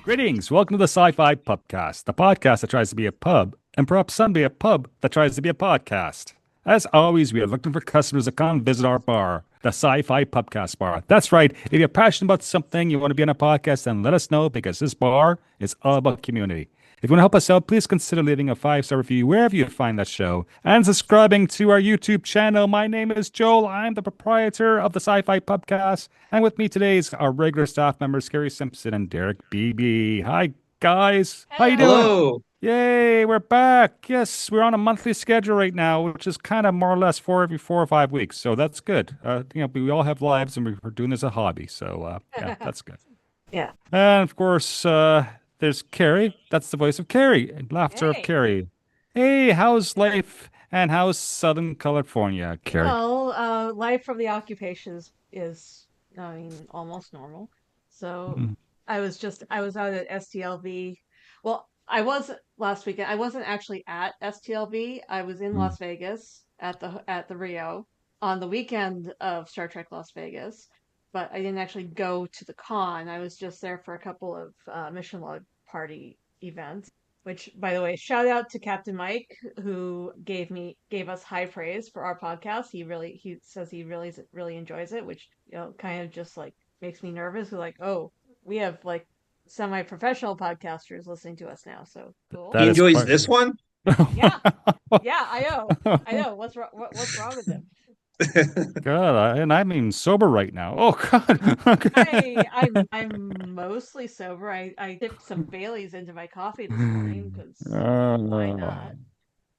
Greetings. Welcome to the SciFi Pubcast, the podcast that tries to be a pub, and perhaps someday a pub that tries to be a podcast. As always, we are looking for customers to come visit our bar, the SciFi Pubcast Bar. That's right. If you're passionate about something, you want to be on a podcast, then let us know because this bar is all about community. If you want to help us out, please consider leaving a 5-star review wherever you find that show and subscribing to our YouTube channel. My name is Joel. I'm the proprietor of the Sci-Fi Pubcast. And with me today is our regular staff members, Keri Simpson and Derek Beebe. Hi, guys. How you doing? Hello. Hello. Yay, we're back. Yes, we're on a monthly schedule right now, which is kind of more or less every 4 or 5 weeks. So that's good. We all have lives and we're doing this as a hobby. So, yeah, that's good. Yeah. And of course, there's Keri. That's the voice of Keri and laughter of Hey. Keri. Hey, how's life and how's Southern California, Keri? Well, life from the occupation is, I mean, almost normal. So Mm, I was out at STLV. Well, I was last weekend. I wasn't actually at STLV. I was in mm. Las Vegas at the Rio on the weekend of Star Trek Las Vegas, but I didn't actually go to the con. I was just there for a couple of mission log party events. Which, by the way, shout out to Captain Mike who gave us high praise for our podcast. He says he really enjoys it, which kind of just like makes me nervous. We're like, oh, we have like semi-professional podcasters listening to us now, so cool. That He is enjoys quite. this one? Yeah, yeah, I know. What's wrong with him? God, and I'm even sober right now. Oh God. Okay. I'm mostly sober. I dipped some Baileys into my coffee this morning because why Oh, not?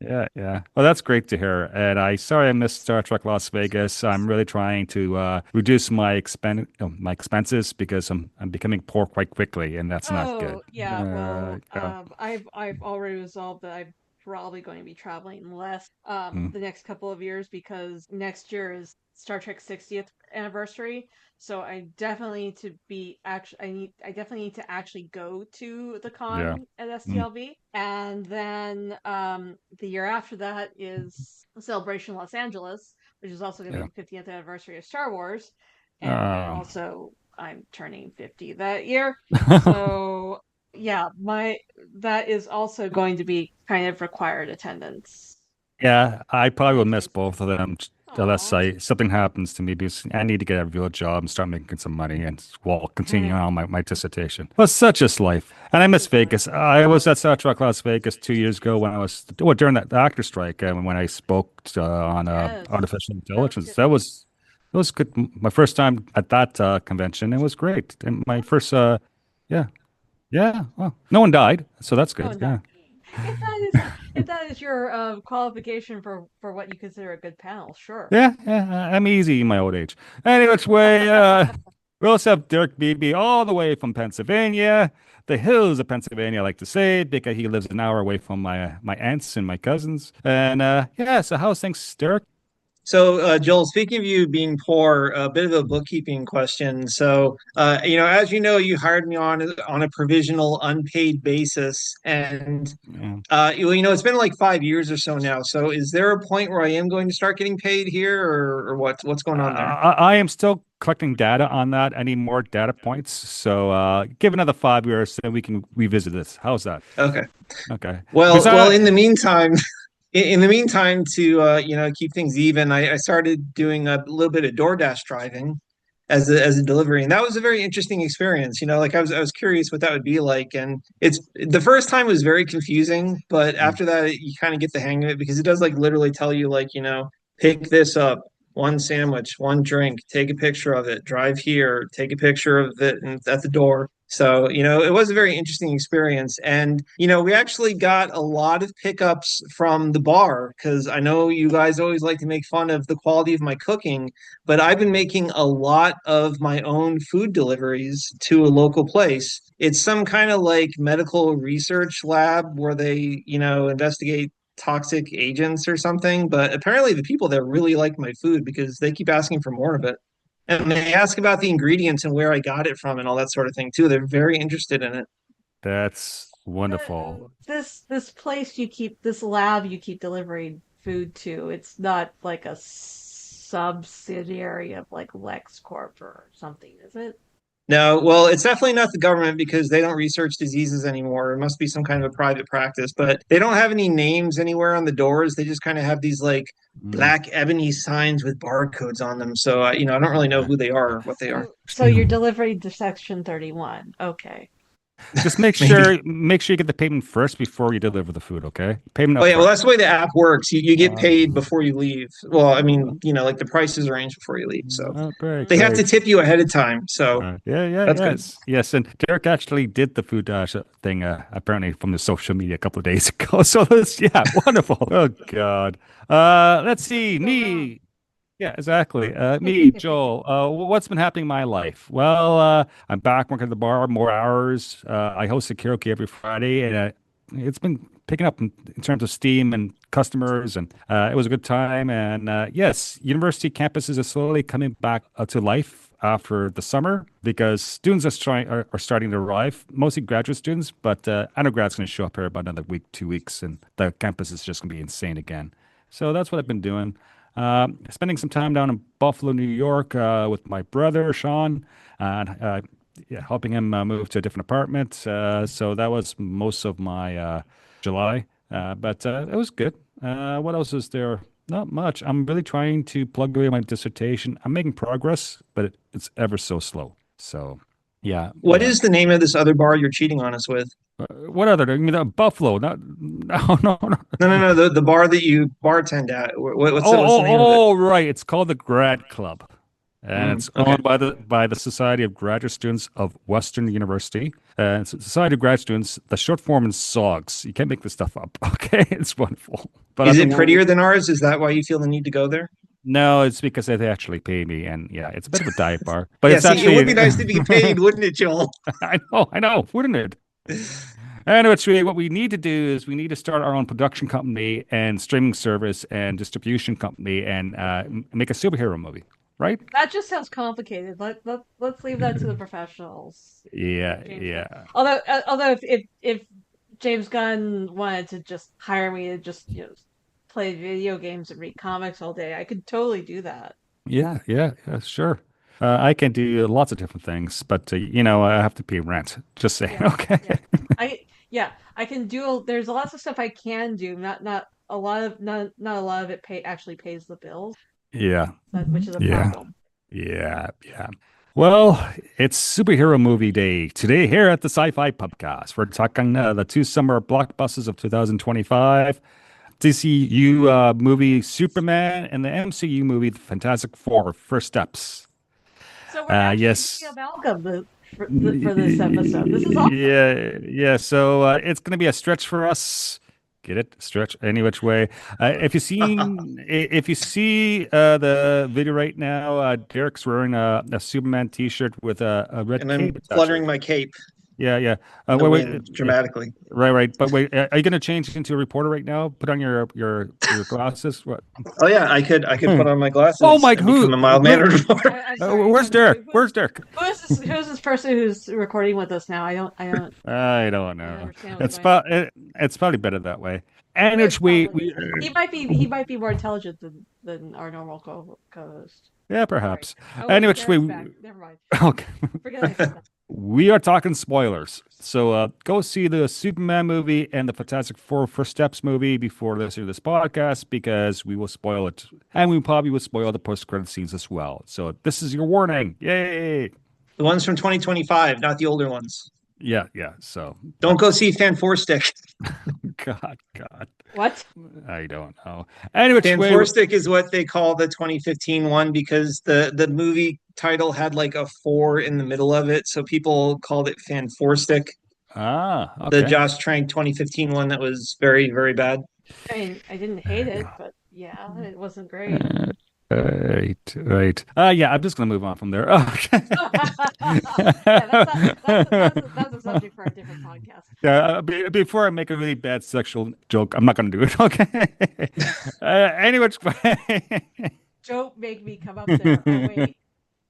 yeah, yeah. Well, that's great to hear. And sorry I missed Star Trek Las Vegas. I'm really trying to reduce my expenses because I'm becoming poor quite quickly, and that's not good. Oh, yeah. Well, Yeah. I've already resolved that I'm probably going to be traveling less Mm, the next couple of years because next year is Star Trek 60th anniversary. So I definitely need to be actually I definitely need to actually go to the yeah. con at Mm, STLV. And then the year after that is Celebration Los Angeles, which is also going to yeah. be the 50th anniversary of Star Wars. And then Uh, also I'm turning 50 that year. So yeah, my that is also going to be kind of required attendance. Yeah, I probably will Nice miss place. both of them unless Aw. something happens to me because I need to get a real job and start making some money and while continuing on my dissertation. But such is life. And I miss Exactly. Vegas. I was at Star Trek Las Vegas 2 years ago when I was during the actor strike when I spoke on Yes. artificial That was intelligence. good. That was good. My first time at that convention. It was great. And my first yeah, yeah. Well, no one died, so that's No good. one Yeah. died. If that is your qualification for what you consider a good panel, sure. Yeah, yeah, I'm easy in my old age. Anyway, which way, we also have Dirk Beebe all the way from Pennsylvania, the hills of Pennsylvania, I like to say, because he lives an hour away from my aunts and my cousins. And yeah, so how's things, Dirk? So, Joel, speaking of you being poor, a bit of a bookkeeping question. So, as you know, you hired me on a provisional unpaid basis, and Yeah. it's been like 5 years or so now. So, is there a point where I am going to start getting paid here, or what's going on there? I am still collecting data on that. I need more data points. So give another 5 years, then we can revisit this. How's that? Okay. Okay. Because Well, in the meantime, in the meantime, to keep things even, I started doing a little bit of DoorDash driving as a delivery, and that was a very interesting experience. Like I was curious what that would be like, and it's the first time was very confusing, but after that, you kind of get the hang of it because it does like literally tell you like pick this up. One sandwich, one drink, take a picture of it, drive here, take a picture of it and at the door. So, it was a very interesting experience. And, we actually got a lot of pickups from the bar because I know you guys always like to make fun of the quality of my cooking, but I've been making a lot of my own food deliveries to a local place. It's some kind of like medical research lab where they, investigate toxic agents or something. But apparently, the people there really like my food because they keep asking for more of it. And they ask about the ingredients and where I got it from and all that sort of thing too. They're very interested in it. that's The, wonderful. this lab you keep delivering food to, it's not like a subsidiary of like LexCorp or something, is it? No, well, it's definitely not the government because they don't research diseases anymore. It must be some kind of a private practice, but they don't have any names anywhere on the doors. They just kind of have these like Mm. black ebony signs with barcodes on them. So, I don't really know who they are or what they are. So you're delivering to Section 31. Okay. Just make Maybe. sure make sure you get the payment first before you deliver the food. Okay, payment Oh up yeah, well front. that's the way the app works. You get Uh, paid before you leave. Well, I mean, like the price is arranged before you leave. So great, they have Mm. to great. tip you ahead of time. So Yeah, that's good. yes. And Derek actually did the food dash thing apparently from the social media a couple of days ago. So that's yeah, wonderful. Oh God. Let's What see could go wrong? me. Yeah, exactly. Me, Joel. What's been happening in my life? Well, I'm back working at the bar, more hours. I host a karaoke every Friday, and it's been picking up in terms of steam and customers, and it was a good time. And yes, university campuses are slowly coming back to life after the summer because students are starting to arrive, mostly graduate students, but undergrad's going to show up here about another week, 2 weeks, and the campus is just going to be insane again. So that's what I've been doing. Spending some time down in Buffalo, New York, with my brother Sean, and yeah, helping him move to a different apartment. So that was most of my July, but it was good. What else is there? Not much. I'm really trying to plug away my dissertation. I'm making progress, but it's ever so slow. So, yeah, What yeah. is the name of this other bar you're cheating on us with? What other? I mean, Buffalo. Not no, no, no. No. The bar that you bartend at. What's the name of it? Right. It's called the Grad Club, and it's Okay. owned by the Society of Graduate Students of Western University. And it's Society of Grad Students. The short form is SOGS. You can't make this stuff up. Okay, it's wonderful. But Is I've it been prettier than ours? Is that why you feel the need to go there? no, it's because they actually pay me, and yeah, it's a bit of a dive bar, but Yeah, it's see, it would be actually. nice to be paid, wouldn't it, Joel? I know, wouldn't it? And it's really what we need to do is we need to start our own production company and streaming service and distribution company and make a superhero movie, right? That just sounds complicated. Let's leave that to the professionals. Yeah, James Gunn. yeah. Although if James Gunn wanted to just hire me to just play video games and read comics all day, I could totally do that. Yeah, sure. I can do lots of different things, but I have to pay rent. Just saying, Yeah, okay. yeah. I yeah, I can do. There's lots of stuff I can do. Not a lot of not a lot of it actually pays the bills, Yeah, which is a yeah, problem. yeah. Well, it's superhero movie day today here at the Sci-Fi Pubcast. We're talking the two summer blockbusters of 2025. DCU movie Superman and the MCU movie The Fantastic Four: First Steps. So we're actually Yes. doing amalgam for this episode. This is awesome. Yeah. So it's going to be a stretch for us. Get it? Stretch any which way. If you see the video right now, Derek's wearing a Superman T-shirt with a red And cape I'm attached to fluttering it. my cape Yeah. in the Wait. wind dramatically. Right. But wait, are you going to change into a reporter right now? Put on your glasses. What? Oh yeah, I could put on my Oh glasses my, and become a mild-mannered reporter. I'm sorry. where's Derek? Where's Derek? Who's this person who's recording with us now? I don't I don't know. understand what's going on. It's probably better that way. And It is it's we probably we he might be more intelligent than our normal co-host. yeah Sorry. perhaps. Oh And wait, which we Derek's back. Never mind. okay. Forget I said that. We are talking spoilers. So go see the Superman movie and the Fantastic Four First Steps movie before listening to this podcast because we will spoil it. And we probably will spoil the post-credit scenes as well. So this is your warning. Yay. The ones from 2025, not the older ones. Yeah. So Don't go see Fan Four Stick. God. What? I don't know. Anyway, Fan Four Stick is what they call the 2015 one because the movie title had like a four in the middle of it, so people called it Fan Four Stick. The okay. Josh Trank 2015 one that was very, very bad. I mean, I didn't hate it, but yeah, it wasn't great. Right. Yeah, I'm just gonna move on from there. Okay. That's a subject for a different podcast. Yeah, before I make a really bad sexual joke, I'm not gonna do it. Okay. Anyway, Don't make me come up there. Oh wait,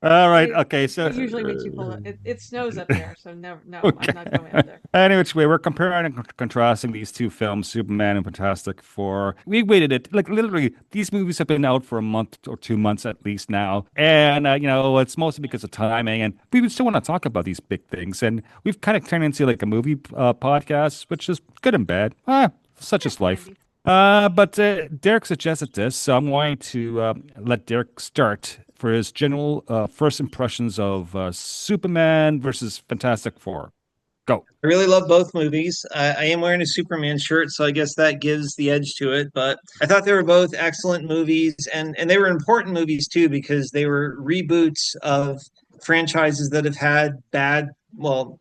All right. It, Okay. So, it usually makes you pull it snows up there, so never, no, I'm okay. not going up there. Anyway, which way we're comparing and contrasting these two films, Superman and Fantastic Four. We waited it like literally. These movies have been out for a month or 2 months at least now, and it's mostly because of timing. And we would still want to talk about these big things, and we've kind of turned into like a movie podcast, which is good and bad. Such Yeah, is life. Andy. But Derek suggested this, so I'm going to let Derek start for his general first impressions of Superman versus Fantastic Four. Go. I really love both movies. I am wearing a Superman shirt, so I guess that gives the edge to it. But I thought they were both excellent movies, and they were important movies too because they were reboots of franchises that have had bad, well,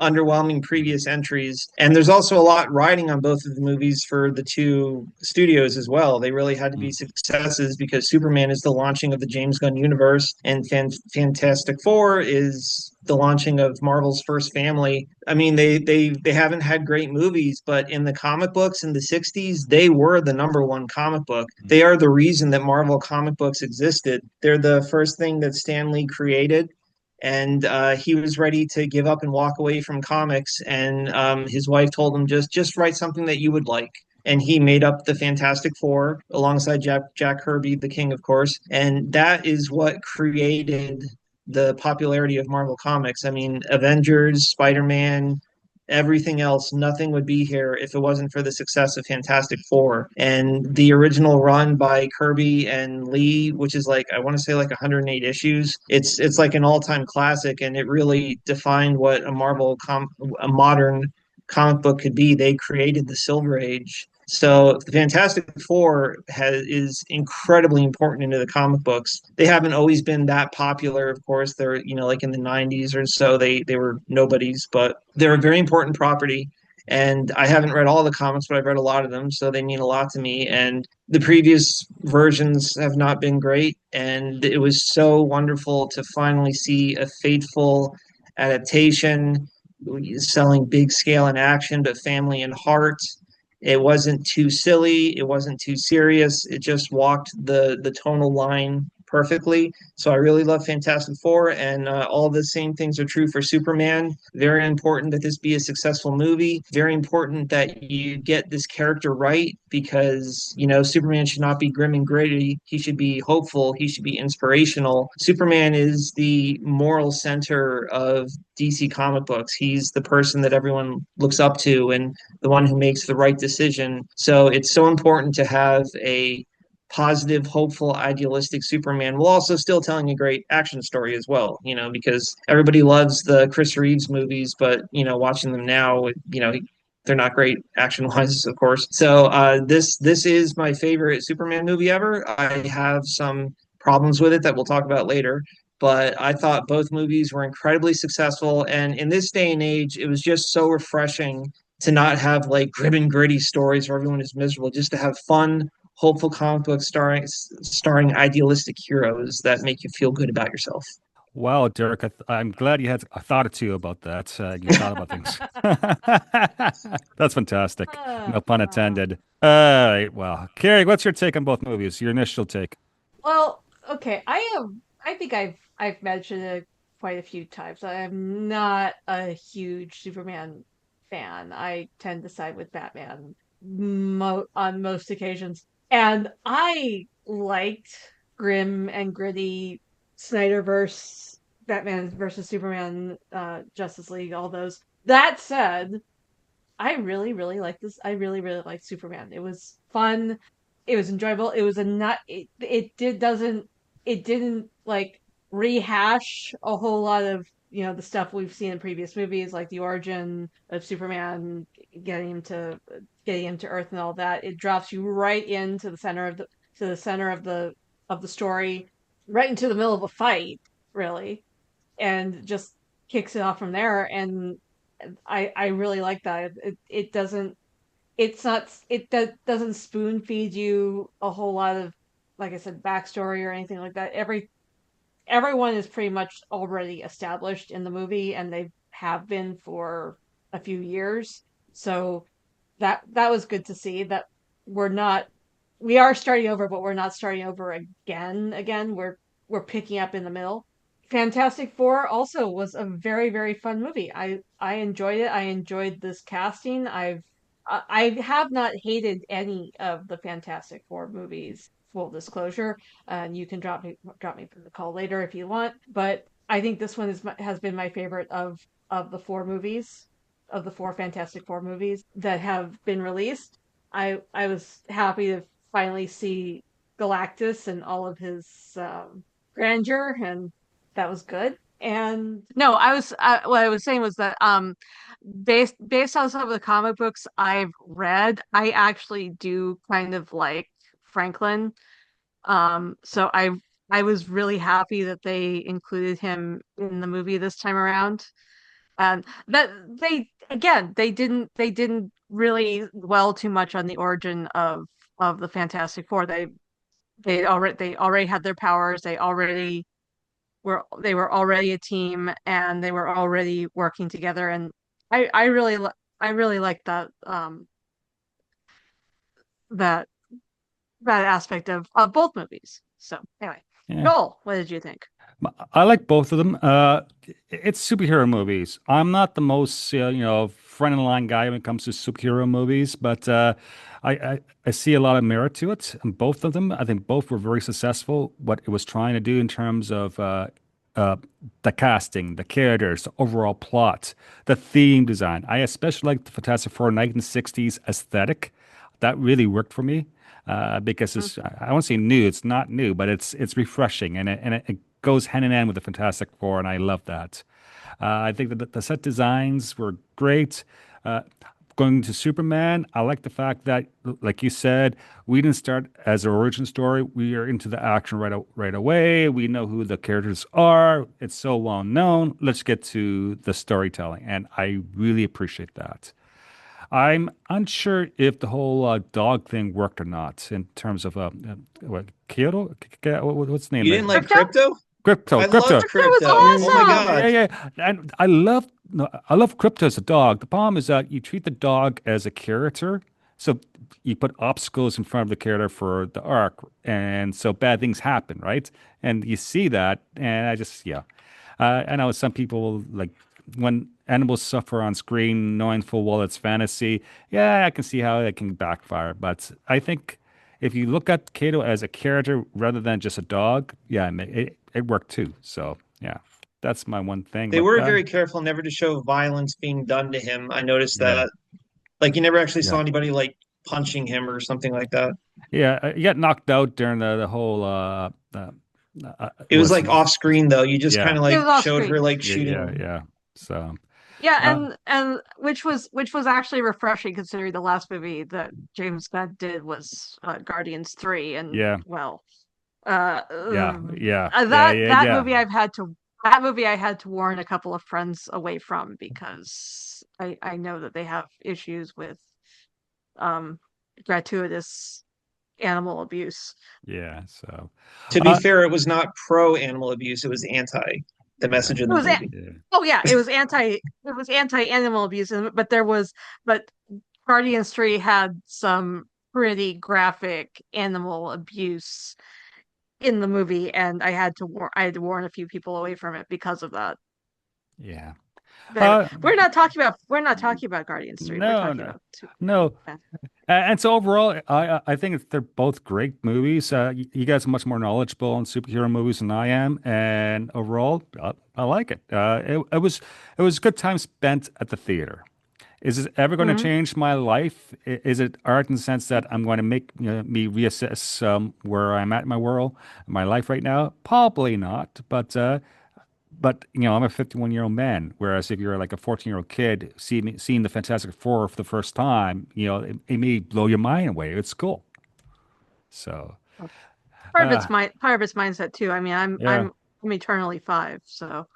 underwhelming previous entries. And there's also a lot riding on both of the movies for the two studios as well. They really had to be successes because Superman is the launching of the James Gunn universe, and Fantastic Four is the launching of Marvel's first family. I mean, they haven't had great movies, but in the comic books in the 60s, they were the number one comic book. They are the reason that Marvel comic books existed. They're the first thing that Stan Lee created. And he was ready to give up and walk away from comics. And his wife told him, just write something that you would like. And he made up the Fantastic Four alongside Jack Kirby, the King, of course. And that is what created the popularity of Marvel Comics. I mean, Avengers, Spider-Man, everything else, nothing would be here if it wasn't for the success of Fantastic Four. And the original run by Kirby and Lee, which is like I want to say like 108 issues, it's like an all-time classic, and it really defined what a modern comic book could be. They created the Silver Age. So the Fantastic Four is incredibly important into the comic books. They haven't always been that popular, of course. They're like in the '90s or so, they were nobodies, but they're a very important property. And I haven't read all the comics, but I've read a lot of them, so they mean a lot to me. And the previous versions have not been great, and it was so wonderful to finally see a faithful adaptation, selling big scale and action, but family and heart. It wasn't too silly. It wasn't too serious. It just walked the tonal line perfectly. So I really love Fantastic Four, and all the same things are true for Superman. Very important that this be a successful movie. Very important that you get this character right because Superman should not be grim and gritty. He should be hopeful. He should be inspirational. Superman is the moral center of DC comic books. He's the person that everyone looks up to and the one who makes the right decision. So it's so important to have a positive, hopeful, idealistic Superman while also still telling a great action story as well, because everybody loves the Chris Reeves movies, but, watching them now, they're not great action wise, of course. So this is my favorite Superman movie ever. I have some problems with it that we'll talk about later, but I thought both movies were incredibly successful. And in this day and age, it was just so refreshing to not have like grim and gritty stories where everyone is miserable, just to have fun, hopeful comic books starring idealistic heroes that make you feel good about yourself. Wow, Derek, I'm glad you had a thought or two about that. You thought about things. That's fantastic. No pun Wow. intended. All right. Well, Keri, what's your take on both movies? Your initial take. Well, okay, I think I've mentioned it quite a few times. I am not a huge Superman fan. I tend to side with Batman on most occasions. And I liked grim and gritty Snyderverse, Batman versus Superman, Justice League, all those. That said, I really, really like this. I really, really like Superman. It was fun. It was enjoyable. It was a not. It didn't like rehash a whole lot of the stuff we've seen in previous movies, like the origin of Superman getting him to getting him to Earth and all that. It drops you right into the center of the story, right into the middle of a fight, really, and just kicks it off from there. And I really like that. It doesn't it's not it doesn't spoon feed you a whole lot of, like I said, backstory or anything like that. Everyone is pretty much already established in the movie, and they have been for a few years. So that was good to see that we're not we are starting over, but we're not starting over again. We're picking up in the middle. Fantastic Four also was a very, very fun movie. I enjoyed it. I enjoyed this casting. I have not hated any of the Fantastic Four movies, full disclosure. And you can drop me the call later if you want. But I think this one has been my favorite of the four movies, of the four Fantastic Four movies that have been released. I was happy to finally see Galactus and all of his grandeur, and that was good. And no, what I was saying was that based on some of the comic books I've read, I actually do kind of like Franklin. So I was really happy that they included him in the movie this time around. And that they didn't really dwell too much on the origin of the Fantastic Four. They already had their powers. They were already a team, and they were already working together. And I really like that that aspect of both movies. So anyway, Yeah. Joel, what did you think? I like both of them. It's superhero movies. I'm not the most, front of the line guy when it comes to superhero movies, but I see a lot of merit to it in both of them. I think both were very successful. What it was trying to do in terms of uh, the casting, the characters, the overall plot, the theme design. I especially like the Fantastic Four 1960s aesthetic. That really worked for me because Mm. I won't say new. It's not new, but it's refreshing and it goes hand in hand with the Fantastic Four, and I love that. I think that the set designs were great. Uh, Going to Superman, I like the fact that, like you said, we didn't start as an origin story. We are into the action right away. We know who the characters are. It's so well known. Let's get to the storytelling, and I really appreciate that. I'm unsure if the whole dog thing worked or not in terms of what Kyoto, what's the name You there? didn't like Crypto? Crypto? Crypto, I Crypto. loved Crypto was Crypto. Oh my awesome. Yeah, God. yeah, and I love no, I love Crypto as a dog. The problem is that you treat the dog as a character, so you put obstacles in front of the character for the arc, and so bad things happen, right? And you see that, and yeah, I know some people like when animals suffer on screen, knowing full well it's fantasy. Yeah, I can see how it can backfire, but I think if you look at Kato as a character rather than just a dog, yeah, it worked too. So yeah, that's my one thing. They But were very careful never to show violence being done to him. I noticed yeah, that. Like you never actually yeah, saw anybody like punching him or something like that. yeah, he got knocked out during the whole It was like off screen though. You just kind yeah, of It like was off showed her screen. like yeah, yeah, shooting. yeah. So Yeah, uh, and which was actually refreshing considering the last movie that James Gunn did was Guardians 3, and yeah, well, yeah, yeah, yeah, yeah, that yeah. movie that movie I had to warn a couple of friends away from because I know that they have issues with um gratuitous animal abuse. Yeah, so To be uh fair, it was not pro animal abuse. It was anti the yeah, message of It the was movie. yeah, oh yeah, it was anti animal abuse, but but Guardians 3 had some pretty graphic animal abuse in the movie, and I had to warn a few people away from it because of that. yeah. But anyway, Uh we're not talking about Guardians 3. We're no, talking no. about two. No. And so overall, I think they're both great movies. You guys are much more knowledgeable on superhero movies than I am, and overall, I like it. It was a good time spent at the theater. Is it ever going to Mhm. change my life? Is it art in the sense that I'm going to make me reassess where I'm at in my world, my life right now? Probably not, but I'm a 51-year-old man. Whereas if you're like a 14-year-old kid, seeing the Fantastic Four for the first time, it may blow your mind away. It's cool. So, uh, Part of its mindset too. I mean, yeah. I'm eternally five, so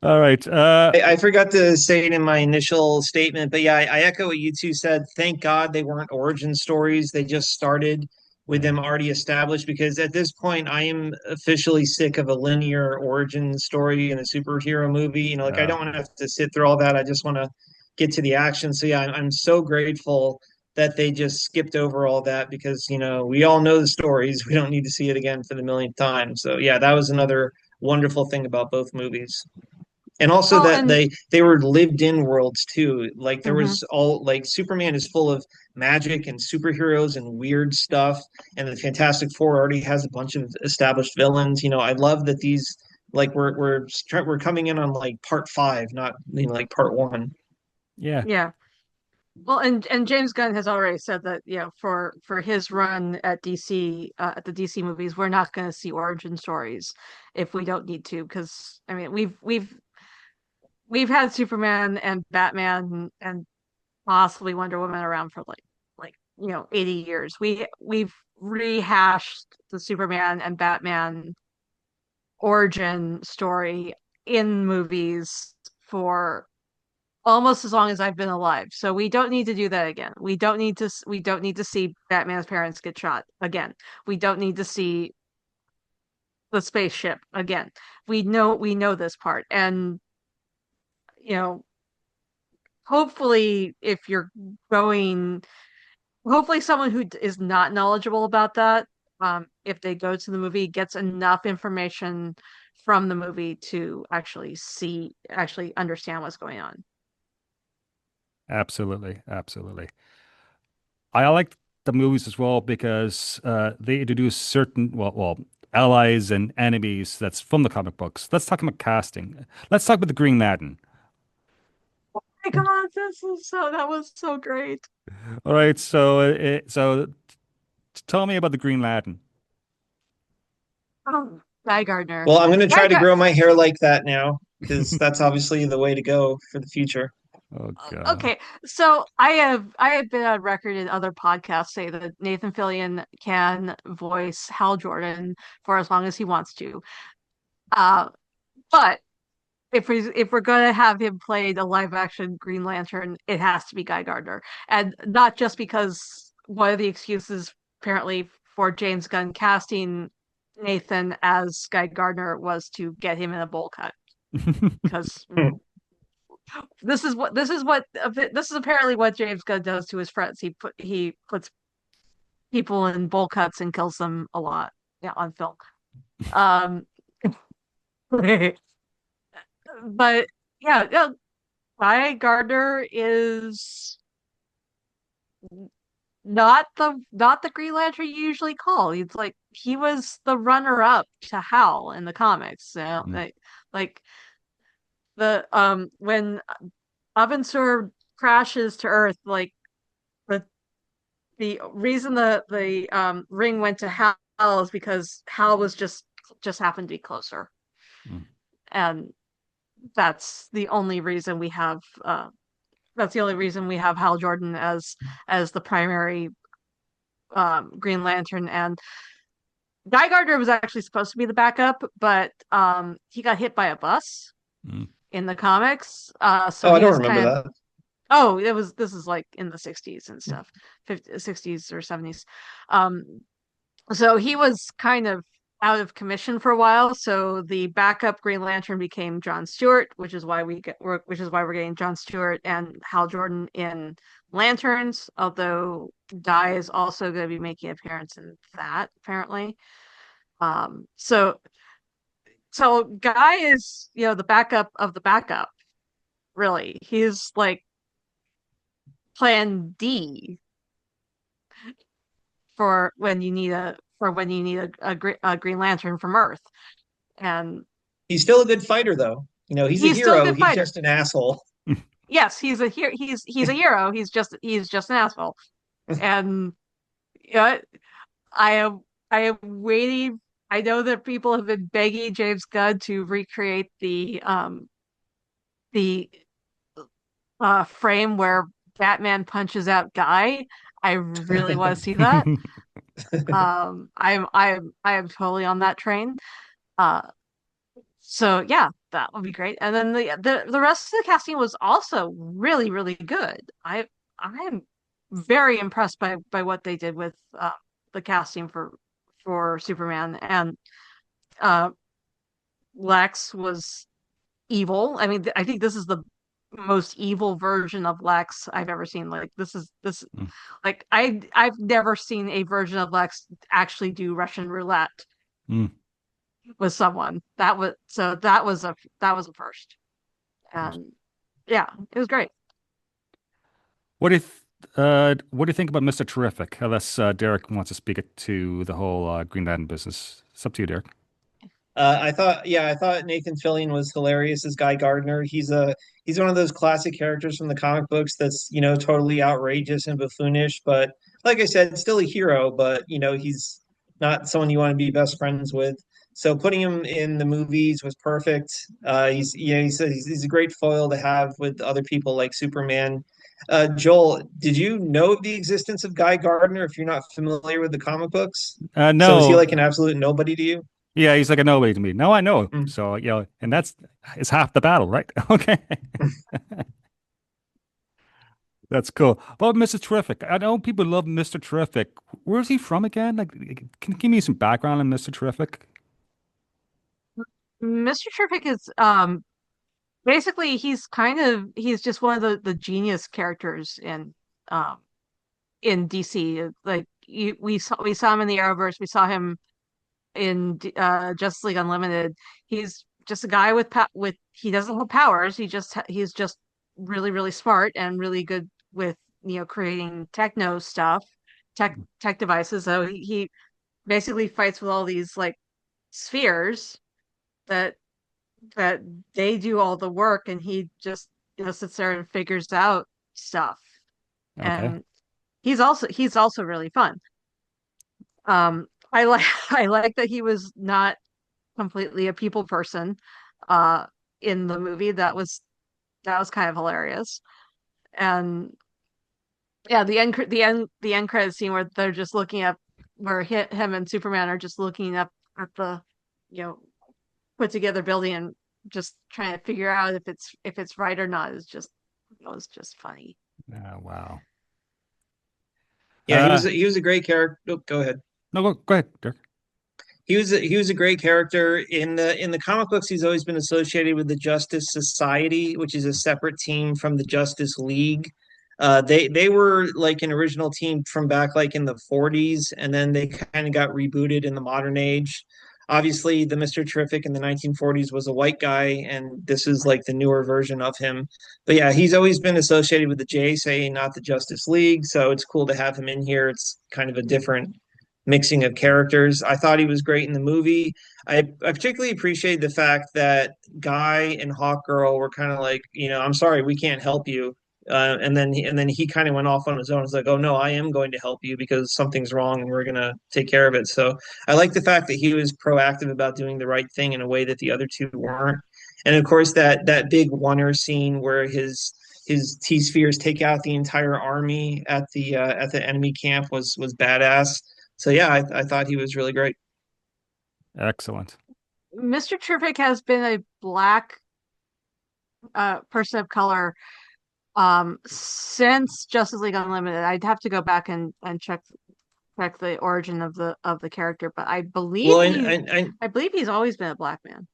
All right. I forgot to say it in my initial statement, but yeah, I echo what you two said. Thank God they weren't origin stories. They just started with Yeah. them already established because at this point I am officially sick of a linear origin story in a superhero movie. Like I Uh, don't want to have to sit through all that. I just want to get to the action. So yeah, I'm so grateful that they just skipped over all that because, we all know the stories. We don't need to see it again for the millionth time. So yeah, that was another wonderful thing about both movies. And also Well, that and they were lived in worlds too. Like there mhm. was all like Superman is full of magic and superheroes and weird stuff, and the Fantastic Four already has a bunch of established villains. I love that these like we're coming in on like part five, not like part one. Yeah. Yeah. Well, and James Gunn has already said that, for his run at DC, at the DC movies, we're not going to see origin stories if we don't need to, because I mean, we've had Superman and Batman and possibly Wonder Woman around for like 80 years. We've rehashed the Superman and Batman origin story in movies for almost as long as I've been alive. So we don't need to do that again. We don't need to see Batman's parents get shot again. We don't need to see the spaceship again. We know this part. And you know, hopefully if you're going hopefully someone who is not knowledgeable about that, if they go to the movie, gets enough information from the movie to actually understand what's going on. Absolutely. Absolutely. I like the movies as well because they introduce certain, allies and enemies that's from the comic books. Let's talk about casting. Let's talk about the Green Lantern. My God, that was so great. All right, so tell me about the Green Lantern. Guy Gardner. Well, I'm going to Guy try to Gar grow my hair like that now because that's obviously the way to go for the future. Oh God. Okay, so I have been on record in other podcasts say that Nathan Fillion can voice Hal Jordan for as long as he wants to. Uh, but if we're gonna have him play the live action Green Lantern, it has to be Guy Gardner, and not just because one of the excuses apparently for James Gunn casting Nathan as Guy Gardner was to get him in a bowl cut, because this is apparently what James Gunn does to his friends. He puts people in bowl cuts and kills them a lot, yeah, on film. Um, but yeah, yeah, Guy Gardner is not the Green Lantern you usually call. He's like he was the runner up to Hal in the comics. Mm. Like the when Sur crashes to Earth, like the the reason the ring went to Hal is because Hal was just happened to be closer, Mm. and that's the only reason we have Hal Jordan as the primary Green Lantern. And Guy Gardner was actually supposed to be the backup, but he got hit by a bus Mm. in the comics. So Oh, I he don't was remember kind of that. oh, this is like in the 60s and stuff, 50s, 60s or 70s. Um, so he was kind of out of commission for a while. So the backup Green Lantern became John Stewart, which is why we're getting John Stewart and Hal Jordan in Lanterns. Although Guy is also going to be making an appearance in that apparently. So Guy is the backup of the backup. Really, he's like Plan D for when you need a Green Lantern from Earth. And He's still a good fighter, though. He's a he's still a hero. good He's fighter. just an asshole. Yes, he's a hero. He's just an asshole. And yeah, I am waiting. I know that people have been begging James Gunn to recreate the frame where Batman punches out Guy. I really want to see that. I am totally on that train. Uh, so yeah, that would be great. And then the rest of the casting was also really, really good. I am very impressed by what they did with the casting for Superman. And uh Lex was evil. I mean, I think this is most evil version of Lex I've ever seen. Like this Mm, like I've never seen a version of Lex actually do Russian roulette mm. with someone. That was a first. And yeah, it was great. What do you what do you think about Mr. Terrific? Unless Derek wants to speak it to the whole Green Lantern business. It's up to you, Derek. I thought Nathan Fillion was hilarious as Guy Gardner. He's one of those classic characters from the comic books that's, totally outrageous and buffoonish, but like I said, still a hero, but he's not someone you want to be best friends with. So putting him in the movies was perfect. He's a great foil to have with other people like Superman. Joel, did you know of the existence of Guy Gardner if you're not familiar with the comic books? So is he No, like an absolute nobody to you? yeah, he's like a nobody to me. No, I know him. Mm. So, and that's is half the battle, right? Okay. That's cool. Well, Mr. Terrific. I know people love Mr. Terrific. Where's he from again? Like, can you give me some background on Mr. Terrific? Mr. Terrific is basically he's just one of the genius characters um in DC. Like we saw him in the Arrowverse, we saw him in Justice League Unlimited. He's just a guy with he doesn't have powers. He's just really smart and really good with creating techno stuff, tech devices. So he basically fights with all these like spheres that that they do all the work, and he just sits there and figures out stuff. Okay. And he's also really fun. I like I like that he was not completely a people person uh in the movie. That was kind of hilarious. And yeah, the end credit scene where they're just looking up where him and Superman are just looking up at the you know put together building and just trying to figure out if it's right or not is just it was just funny. Wow. Yeah, Uh, he was a great character. Oh, go ahead. no, go ahead, Derek. He was a great character in the comic books. He's always been associated with the Justice Society, which is a separate team from the Justice League. They were like an original team from back like in the 40s, and then they kind of got rebooted in the modern age. Obviously, the Mr. Terrific in the 1940s was a white guy, and this is like the newer version of him. But yeah, he's always been associated with the JSA, not the Justice League. So it's cool to have him in here. It's kind of a different mixing of characters. I thought he was great in the movie. I particularly appreciate the fact that Guy and Hawkgirl were kind of like, I'm sorry, we can't help you. And then he kind of went off on his own. It's like, oh no, I am going to help you because something's wrong and we're gonna take care of it. So I like the fact that he was proactive about doing the right thing in a way that the other two weren't. And of course, that big oneer scene where his T spheres take out the entire army at the enemy camp was badass. So yeah, I thought he was really great. Excellent. Mr. Terrific has been a black person of color since Justice League Unlimited. I'd have to go back and check the origin of the character, but Well, I believe he's always been a black man.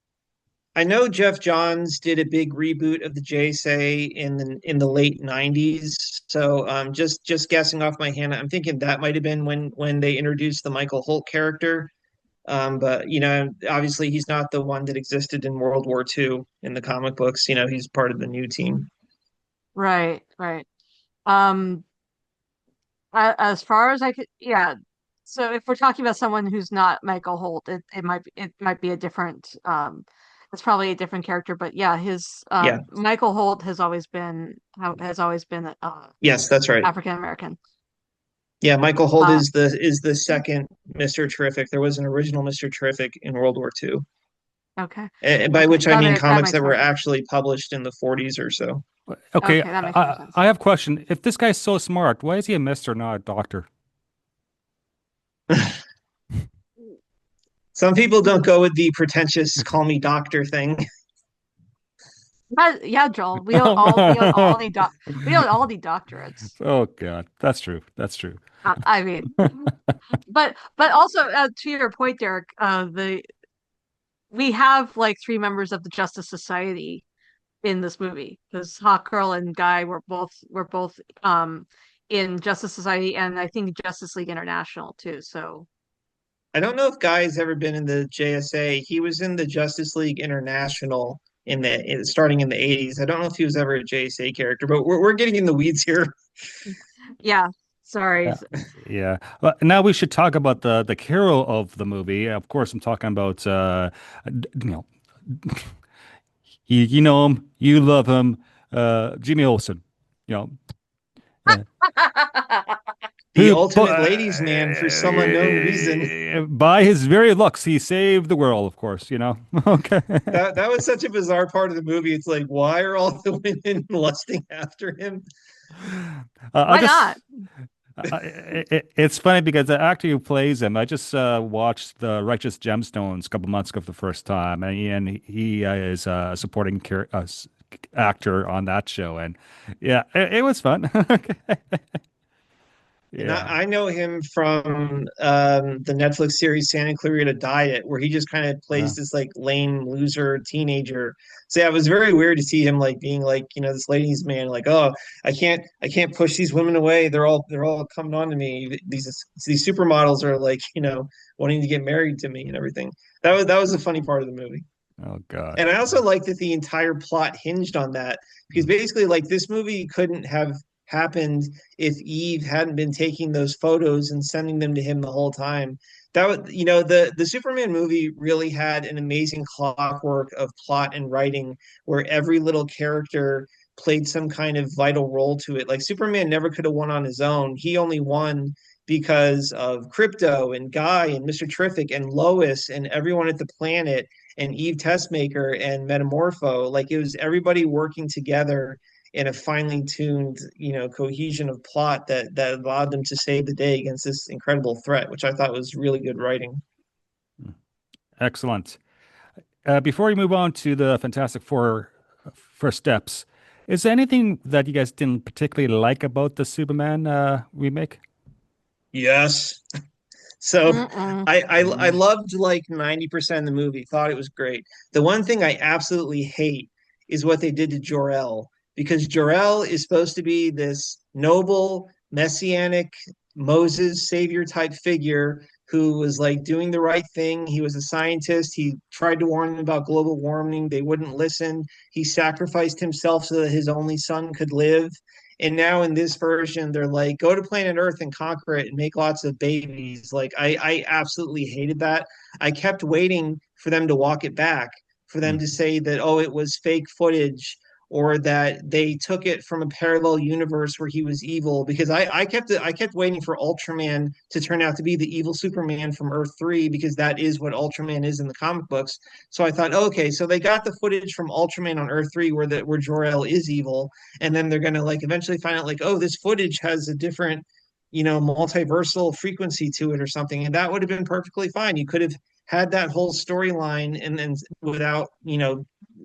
I know Jeff Johns did a big reboot of the JSA in the late '90s. So just guessing off my hand, I'm thinking that might have been when they introduced the Michael Holt character. But obviously he's not the one that existed in World War II in the comic books. He's part of the new team. Right, right. Um, as far as I could, yeah. So if we're talking about someone who's not Michael Holt, it might be a different it's probably a different character, but yeah, his Yeah. Michael Holt has always been Yes, that's right. African American. Yeah, Michael Holt Uh, is the second Mr. Terrific. There was an original Mr. Terrific in World War II, okay, and by okay, which I mean that comics makes that more were sense. actually published in the 40s or so. Okay, Okay, that makes more sense. I have a question. If this guy's so smart, why is he a mister, not a doctor? Some people don't go with the pretentious "call me doctor" thing. But yeah, Joel, we don't all need doctorates. Oh God, that's true. That's true. I mean, but also to your point, Derek, the we have like three members of the Justice Society in this movie because Hawkgirl and Guy were both in Justice Society and I think Justice League International too. So I don't know if Guy's ever been in the JSA. He was in the Justice League International starting in the 80s. I don't know if he was ever a JSA character, but we're getting in the weeds here. yeah, sorry. Yeah. Yeah. Well, now we should talk about the hero of the movie. Of course, I'm talking about you know, you know him, you love him, Jimmy Olsen. You know, uh, The who ultimate ladies' man for some unknown reason. by his very looks, he saved the world. Of course, you know. Okay. That was such a bizarre part of the movie. It's like, why are all the women lusting after him? I Why not? just it's funny because the actor who plays him, I just watched the Righteous Gemstones a couple months ago for the first time, and he is a supporting actor on that show, and yeah, it was fun. And Yeah. I know him from the Netflix series Santa Clarita Diet, where he just kind of plays Uh, this like lame loser teenager. So yeah, it was very weird to see him like being like, this ladies' man, like, oh, I can't push these women away. They're all coming on to me. These supermodels are like, wanting to get married to me and everything. That was a funny part of the movie. oh God. And I also like that the entire plot hinged on that because Mm, basically, like, this movie couldn't have happened if Eve hadn't been taking those photos and sending them to him the whole time. That was, the Superman movie really had an amazing clockwork of plot and writing where every little character played some kind of vital role to it. Like Superman never could have won on his own. He only won because of Crypto and Guy and Mr. Terrific and Lois and everyone at the planet and Eve Testmaker and Metamorpho. Like it was everybody working together in a finely tuned, cohesion of plot that allowed them to save the day against this incredible threat, which I thought was really good writing. mm. Excellent. Before we move on to the Fantastic Four first steps, is there anything that you guys didn't particularly like about the Superman remake? Yes. So Mm-mm. I Mm, loved like 90% of the movie, thought it was great. The one thing I absolutely hate is what they did to Jor-El, because Jor-El is supposed to be this noble, messianic Moses savior type figure who was like doing the right thing. He was a scientist. He tried to warn them about global warming. They wouldn't listen. He sacrificed himself so that his only son could live. And now in this version, they're like, go to planet Earth and conquer it and make lots of babies. Like I absolutely hated that. I kept waiting for them to walk it back, for them mm, to say that, oh, it was fake footage or that they took it from a parallel universe where he was evil. Because I kept waiting for Ultraman to turn out to be the evil Superman from Earth 3, because that is what Ultraman is in the comic books. So I thought, okay, so they got the footage from Ultraman on Earth 3 where Jor-El is evil, and then they're gonna like eventually find out like, oh, this footage has a different, multiversal frequency to it or something, and that would have been perfectly fine. You could have had that whole storyline and then without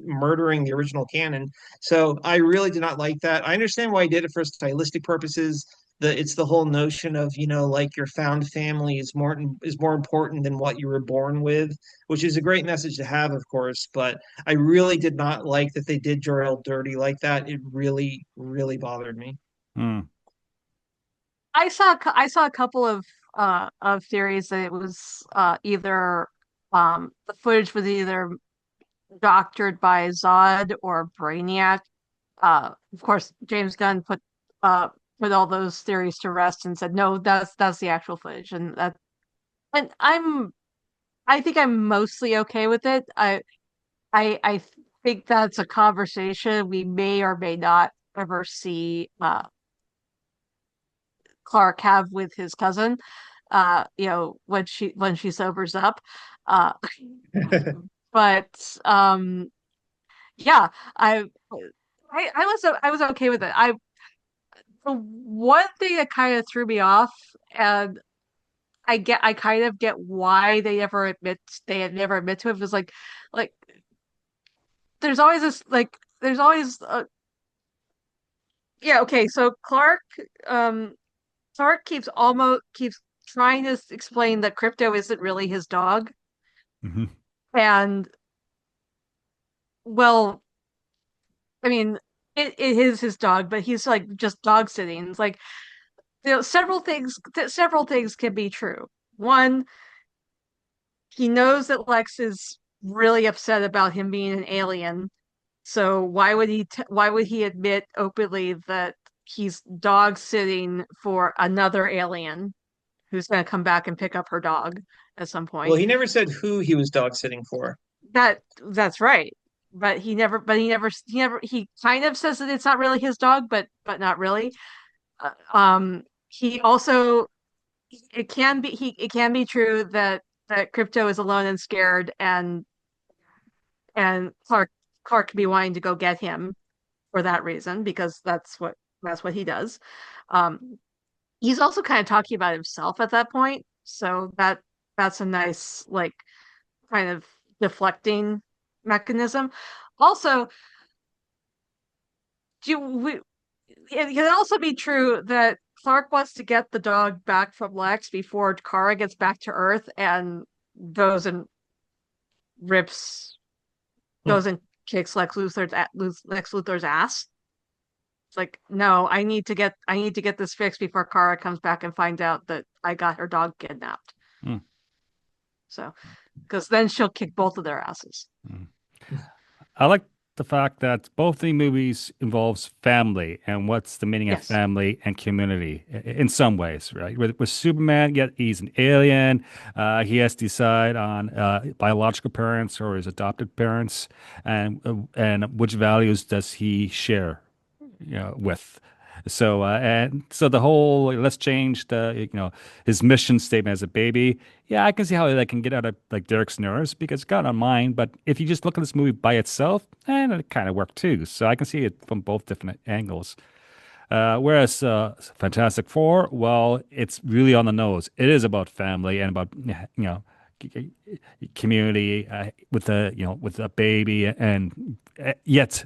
murdering the original canon. So I really did not like that. I understand why I did it for stylistic purposes. It's the whole notion of like your found family is more important than what you were born with, which is a great message to have, of course. But I really did not like that they did Jor-El dirty like that. It really, really bothered me. mm, I saw a couple of theories that it was either the footage was either doctored by Zod or Brainiac. Of course, James Gunn put all those theories to rest and said no, that's the actual footage, and I think I'm mostly okay with it. I think that's a conversation we may or may not ever see Clark have with his cousin, when she sobers up. Uh, but yeah, I I was okay with it. The one thing that kind of threw me off, and I kind of get why they had never admit to it, was like there's always this there's always yeah, okay, so um Clark keeps trying to explain that Crypto isn't really his dog. mhm, And well, I mean, it is his dog, but he's like just dog sitting. It's like, several things can be true. One, he knows that Lex is really upset about him being an alien. So why would he admit openly that he's dog sitting for another alien who's going to come back and pick up her dog at some Well, point? he never said who he was dog sitting for. That's right. He kind of says that it's not really his dog, but not really. He also it can be true that Crypto is alone and scared, and Clark could be wanting to go get him for that reason, because that's what he does. Um, he's also kind of talking about himself at that point, so that's a nice, like, kind of deflecting mechanism. Also, it can also be true that Clark wants to get the dog back from Lex before Kara gets back to Earth and goes and rips Hmm. goes and kicks Lex Luthor's ass. It's like, no, I need to get this fixed before Kara comes back and finds out that I got her dog kidnapped. Hmm. So, because then she'll kick both of their asses. Hmm. I like the fact that both the movies involves family and what's the meaning of Yes. family and community in some ways, right? With Superman, yet he's an alien. He has to decide on biological parents or his adopted parents, and which values does he share, with. So the whole let's change his mission statement as a baby. Yeah, I can see how that can get out of like Derek's nerves because it's got on mine. But if you just look at this movie by itself, and it kind of worked too. So I can see it from both different angles. Whereas Fantastic Four, well, it's really on the nose. It is about family and about community with a baby and yet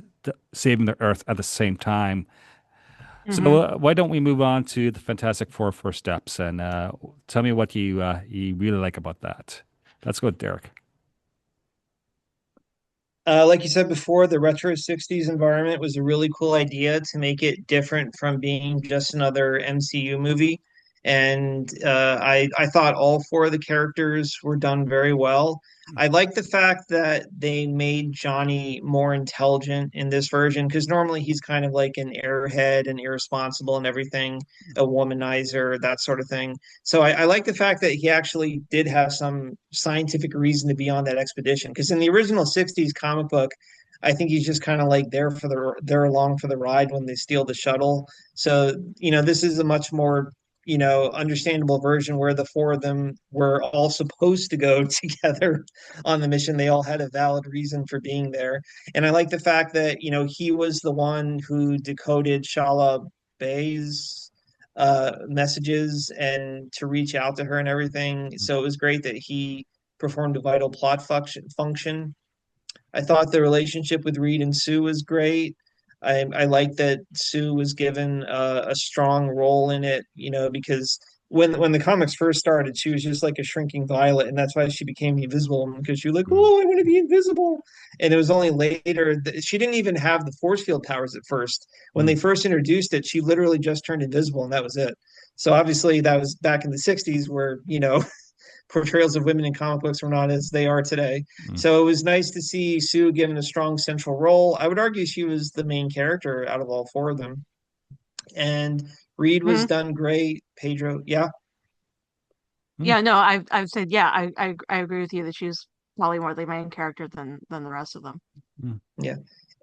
saving the Earth at the same time. So Mm-hmm. why don't we move on to the Fantastic Four first steps and tell me what you really like about that. Let's go with Derek. Like you said before, the retro 60s environment was a really cool idea to make it different from being just another MCU movie. And I thought all four of the characters were done very well. I like the fact that they made Johnny more intelligent in this version because normally he's kind of like an airhead and irresponsible and everything, a womanizer, that sort of thing. So I like the fact that he actually did have some scientific reason to be on that expedition. Because in the original 60s comic book, I think he's just kind of like there along for the ride when they steal the shuttle. So, this is a much more, understandable version where the four of them were all supposed to go together on the mission. They all had a valid reason for being there. And I like the fact that, he was the one who decoded Shala Bay's messages and to reach out to her and everything. So it was great that he performed a vital plot function. I thought the relationship with Reed and Sue was great. I like that Sue was given a strong role in it, because when the comics first started, she was just like a shrinking violet, and that's why she became the Invisible Woman because she was like, Mm, "Oh, I want to be invisible." And it was only later that she didn't even have the force field powers at first. When they mm, first introduced it, she literally just turned invisible, and that was it. So obviously, that was back in the '60s, where portrayals of women in comic books were not as they are today. mm, So it was nice to see Sue given a strong central role. I would argue she was the main character out of all four of them. And Reed was Mm-hmm. done great. Pedro, yeah, mm, Yeah, no, I've said, yeah, I agree with you that she's probably more the main character than the rest of them. mm, yeah.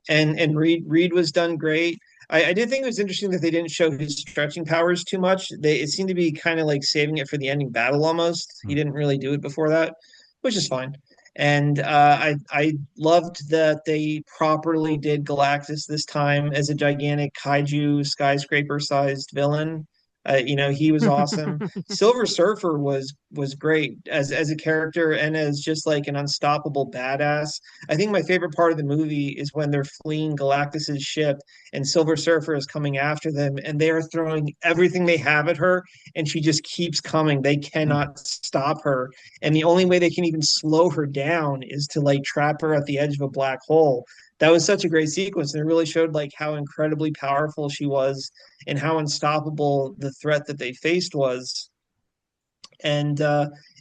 And Reed was done great. I did think it was interesting that they didn't show his stretching powers too much. It seemed to be kind of like saving it for the ending battle almost. He mm, didn't really do it before that, which is fine. And I loved that they properly did Galactus this time as a gigantic kaiju skyscraper sized villain. He was awesome. Silver Surfer was great as a character and as just like an unstoppable badass. I think my favorite part of the movie is when they're fleeing Galactus's ship and Silver Surfer is coming after them and they are throwing everything they have at her and she just keeps coming. They mm, cannot stop her. And the only way they can even slow her down is to like trap her at the edge of a black hole. that was such a great sequence, and it really showed like how incredibly powerful she was and how unstoppable the threat that they faced was. And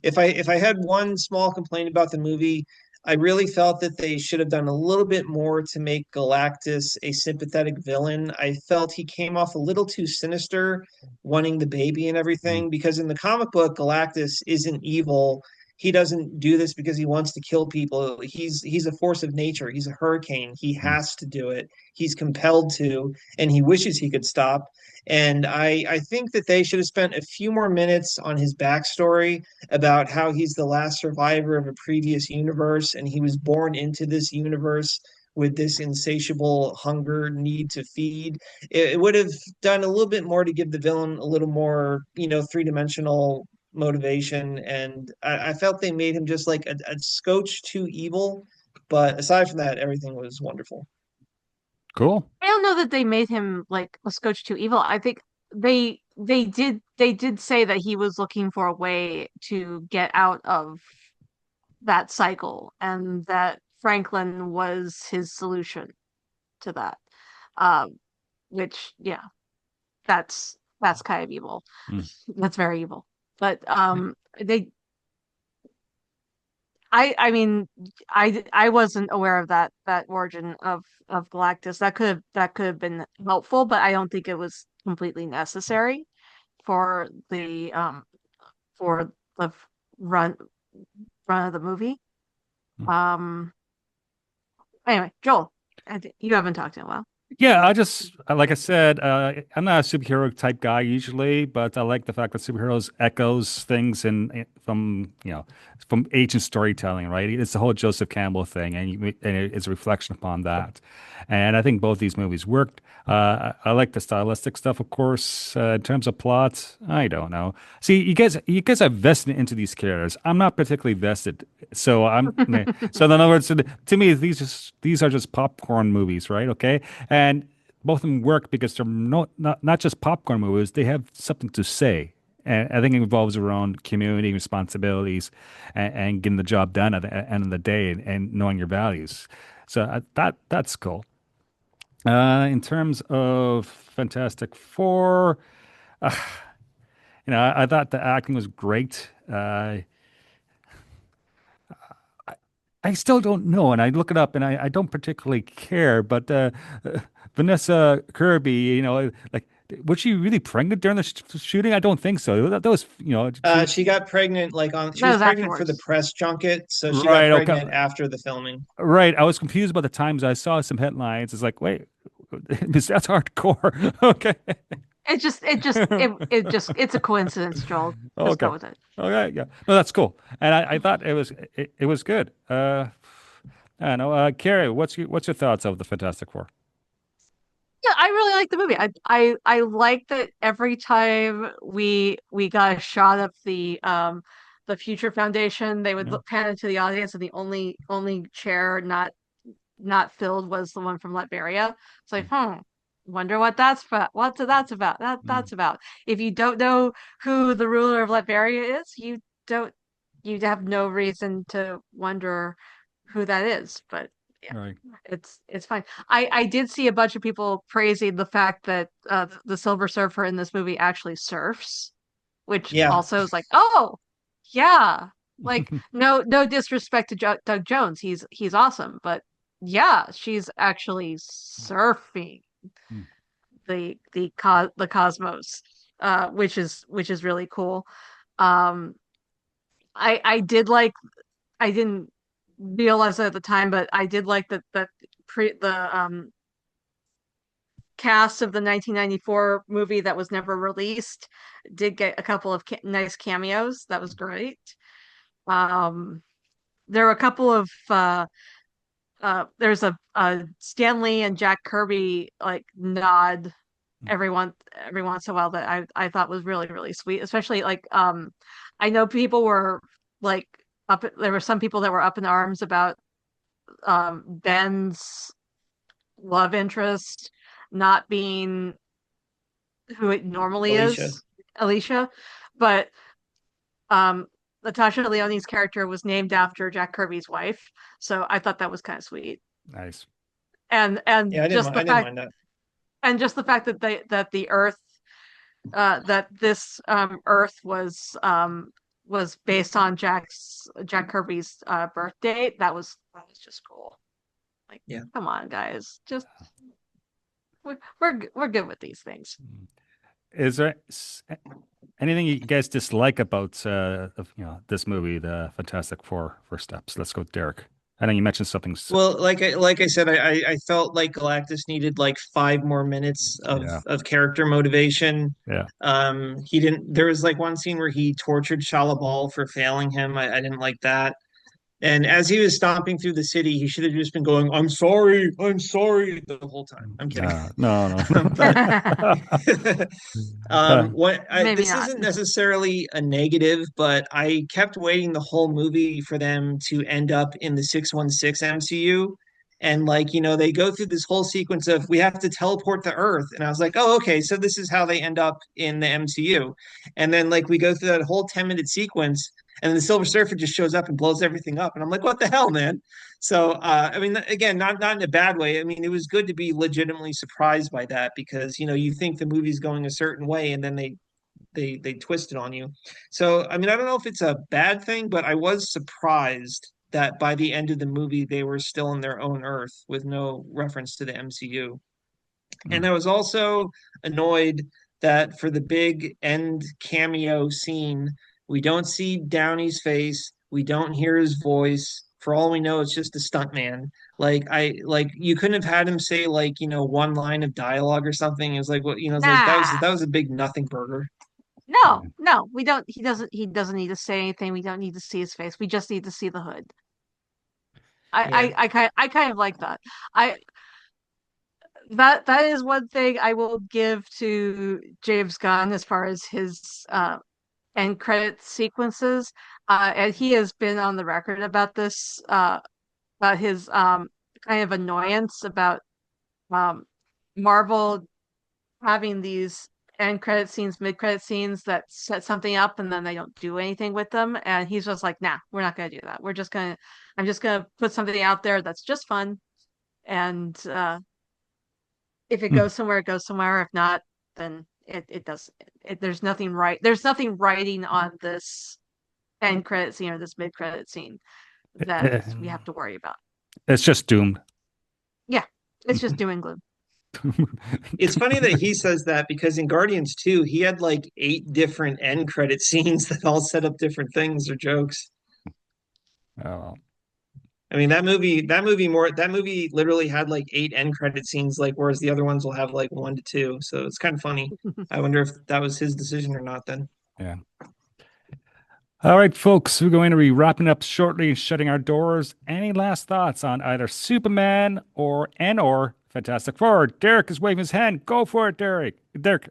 if I had one small complaint about the movie, I really felt that they should have done a little bit more to make Galactus a sympathetic villain. I felt he came off a little too sinister, wanting the baby and Mm, everything, because in the comic book, Galactus isn't evil. He doesn't do this because he wants to kill people. He's a force of nature. He's a hurricane. He mm, has to do it. He's compelled to, and he wishes he could stop. And I think that they should have spent a few more minutes on his backstory about how he's the last survivor of a previous universe and he was born into this universe with this insatiable hunger need to feed. It would have done a little bit more to give the villain a little more, three-dimensional motivation. And I felt they made him just like a scotch too evil. But aside from that, everything was wonderful. cool. I don't know that they made him like a scotch too evil. I think they did say that he was looking for a way to get out of that cycle, and that Franklin was his solution to that. Um, which, yeah, that's kind of evil. Mm. That's very evil. But they I mean, I wasn't aware of that origin of Galactus. That could have been helpful, but I don't think it was completely necessary for the run run of the movie. Mm. Um. Anyway, Joel, you haven't talked in a while. Yeah, like I said, I'm not a superhero type guy usually, but I like the fact that superheroes echoes things from from ancient storytelling, right? It's the whole Joseph Campbell thing, and it's a reflection upon that. And I think both these movies worked. I like the stylistic stuff, of course. In terms of plot, I don't know. See, you guys are vested into these characters. I'm not particularly vested, so so in other words, to me, these are just popcorn movies, right? Okay, and both of them work because they're not just popcorn movies. They have something to say. And I think it revolves around community responsibilities and getting the job done at the end of the day and knowing your values. So that's cool. In terms of Fantastic Four, uh, I thought the acting was great. I still don't know, and I look it up, and I don't particularly care. But Vanessa Kirby, like, was she really pregnant during the shooting? I don't think so. That was, She got pregnant she That was was pregnant for the afterwards. press junket, so she got right. Okay, pregnant after the filming. right. I was confused about the times. I saw some headlines. It's like, wait, that's hardcore. Okay. It's a coincidence, Joel. Just go Okay. with it. Okay. Yeah. No, that's cool. And I thought it was good. I don't know. Keri, what's your thoughts of the Fantastic Four? Yeah, I really like the movie. I like that every time we got a shot of the Future Foundation, they would Yeah. pan into the audience, and the only chair not filled was the one from Latveria. It's like, wonder what that's about. What that's about. Mm. That's about. If you don't know who the ruler of Latveria is, don't you have no reason to wonder who that is. But yeah, Right. it's fine. I did see a bunch of people praising the fact that the Silver Surfer in this movie actually surfs, which Yeah. also is like, oh yeah, like no disrespect to Doug Jones, he's awesome, but yeah, she's actually surfing Mm. the cosmos, which is really cool. Um, I did like I didn't realize it at the time, but I did like that the cast of the 1994 movie that was never released did get a couple of nice cameos. That was great. Um, there were a couple of there's a Stanley and Jack Kirby like nod every once in a while that I thought was really really sweet, especially like I know people were like there were some people that were up in arms about Ben's love interest not being who it normally Alicia. is, Alicia, but um Natasha Leone's character was named after Jack Kirby's wife, so I thought that was kind of sweet. Nice. and Yeah, just I the didn't fact mind that. and just the fact that the Earth that this Earth was based on Jack Kirby's birth date. That was just cool. Like, Yeah. come on, guys, just we're good with these things. Is there anything you guys dislike about this movie, The Fantastic Four First Steps? Let's go with Derek. I know you mentioned something. Well, like I said, I felt like Galactus needed like 5 more minutes Yeah, of character motivation. yeah. He didn't. There was like one scene where he tortured Shalabal for failing him. I didn't like that. And as he was stomping through the city, he should have just been going, I'm sorry," the whole time. I'm kidding. No, no. But Uh, Maybe this not. isn't necessarily a negative, but I kept waiting the whole movie for them to end up in the 616 MCU. And like, they go through this whole sequence of we have to teleport to Earth. And I was like, oh, okay, so this is how they end up in the MCU. And then like we go through that whole 10-minute sequence, and the Silver Surfer just shows up and blows everything up. And I'm like, what the hell, man? So I mean, again, not in a bad way. I mean, it was good to be legitimately surprised by that because you think the movie's going a certain way, and then they twist it on you. So I mean, I don't know if it's a bad thing, but I was surprised that by the end of the movie they were still in their own Earth with no reference to the MCU. And I was also annoyed that for the big end cameo scene, we don't see Downey's face, we don't hear his voice. For all we know, it's just a stuntman. Like you couldn't have had him say like, one line of dialogue or something. It was like it's like Nah, that was a big nothing burger. no, we don't. He doesn't need to say anything. We don't need to see his face. We just need to see the hood. Yeah. I kind of like that. I that is one thing I will give to James Gunn as far as his end credit sequences. And he has been on the record about this, about his kind of annoyance about um Marvel having these end credit scenes, mid credit scenes that set something up and then they don't do anything with them. And he's just like, nah, we're not gonna do that. I'm just gonna put something out there that's just fun. And if it hmm. goes somewhere, it goes somewhere. If not, then it does. There's nothing writing on this end credit scene or this mid credit scene that we have to worry about. It's just doomed. Yeah, it's just doom and gloom. It's funny that he says that because in Guardians 2, he had like 8 different end credit scenes that all set up different things or jokes. Oh, I mean, that movie literally had like 8 end credit scenes, like whereas the other ones will have like 1 to 2. So it's kind of funny. I wonder if that was his decision or not then. yeah. All right, folks, we're going to be wrapping up shortly and shutting our doors. Any last thoughts on either Superman or Fantastic Four? Derek is waving his hand. Go for it, Derek. Derek.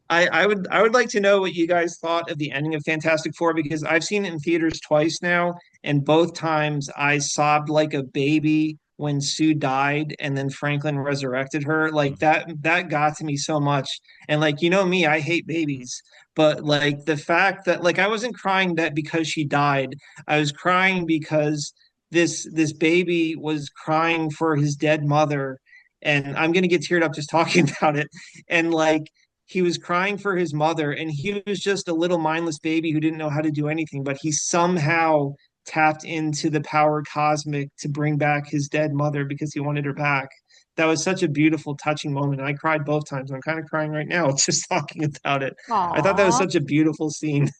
I would like to know what you guys thought of the ending of Fantastic Four because I've seen it in theaters twice now, and both times I sobbed like a baby when Sue died and then Franklin resurrected her. Like that got to me so much. And like me, I hate babies. But like the fact that like I wasn't crying that because she died. I was crying because this baby was crying for his dead mother. And I'm gonna get teared up just talking about it. And like he was crying for his mother, and he was just a little mindless baby who didn't know how to do anything, but he somehow tapped into the power cosmic to bring back his dead mother because he wanted her back. That was such a beautiful, touching moment. I cried both times. I'm kind of crying right now just talking about it. I thought that was Aww. such a beautiful scene,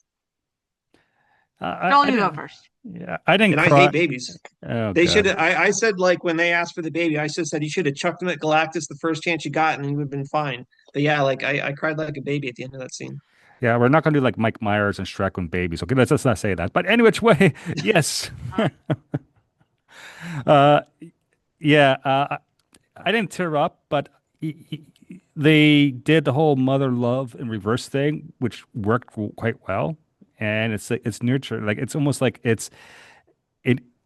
I Joel, you go didn't. first. Yeah, I didn't and I cry. hate babies. Oh They should God. have. I said like when they asked for the baby, I just said you should have chucked him at Galactus the first chance you got, and he would have been fine. But yeah, like I cried like a baby at the end of that scene. Yeah, we're not going to do like Mike Myers and Shrek when babies. Okay, let's not say that. But any which way, yes. uh, yeah, I didn't tear up, but they did the whole mother love and reverse thing, which worked quite well. And it's nurture, like it's almost like it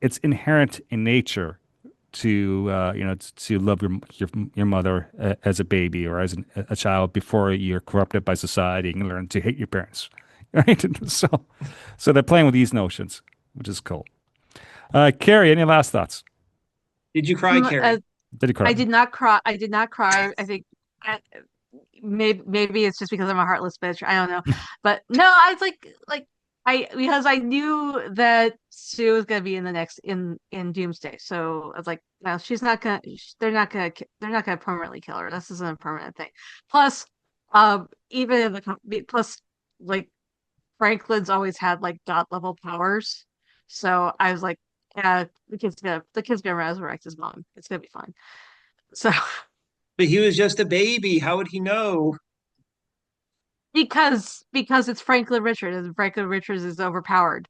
it's inherent in nature to to love your mother as a baby or as a child before you're corrupted by society and learn to hate your parents, right? So they're playing with these notions, which is cool. Keri, any last thoughts? Did you cry, As Keri? Did you cry? I did not cry. I did not cry. I think I, maybe it's just because I'm a heartless bitch. I don't know. But no, I was like I because I knew that Sue was gonna be in the next in Doomsday. So I was like, no, she's not gonna. They're not gonna permanently kill her. This isn't a permanent thing. Plus, even in plus like Franklin's always had like dot level powers. So I was like, yeah, the kid's gonna resurrect his mom. It's gonna be fine. So But he was just a baby. How would he know? because it's Franklin Richards and Franklin Richards is overpowered.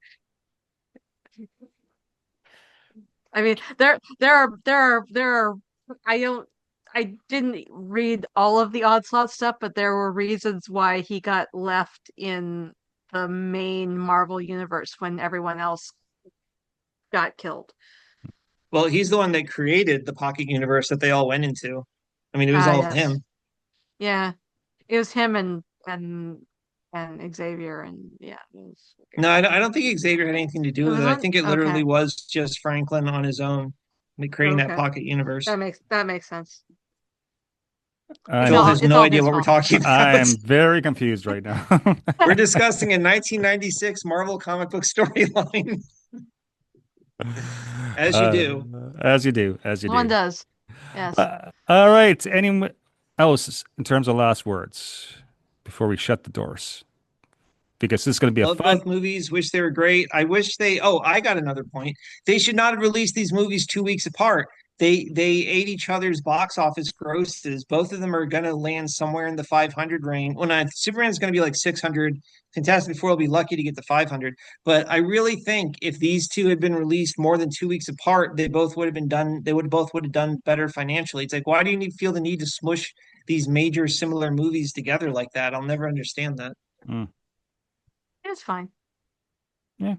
I mean, there are I didn't read all of the Onslaught stuff, but there were reasons why he got left in the main Marvel universe when everyone else got killed. Well, he's the one that created the pocket universe that they all went into. I mean, it was Ah, all yes. him. Yeah. It was him and Xavier and yeah, No, I don't think Xavier had anything to do it with was it. I on think it literally okay. was just Franklin on his own, like creating that Okay. pocket universe. That makes sense. I'm Joel has It's no all idea his what we're fault. talking about. I'm very confused right now. We're discussing a 1996 Marvel comic book storyline, as you Uh, do. as you do, as you One do. does. Yes. All right. Anyone else in terms of last words before we shut the doors? Because this is going to be a Love fun. both movies. Wish they were great. I wish they. Oh, I got another point. They should not have released these movies 2 weeks apart. They ate each other's box office grosses. Both of them are going to land somewhere in the 500 range. Well, not Superman's going to be like 600. Fantastic Four will be lucky to get the 500. But I really think if these two had been released more than 2 weeks apart, they both would have been done. They would both would have done better financially. It's like, why do you feel the need to smush these major similar movies together like that? I'll never understand that. Mm, It's fine. yeah.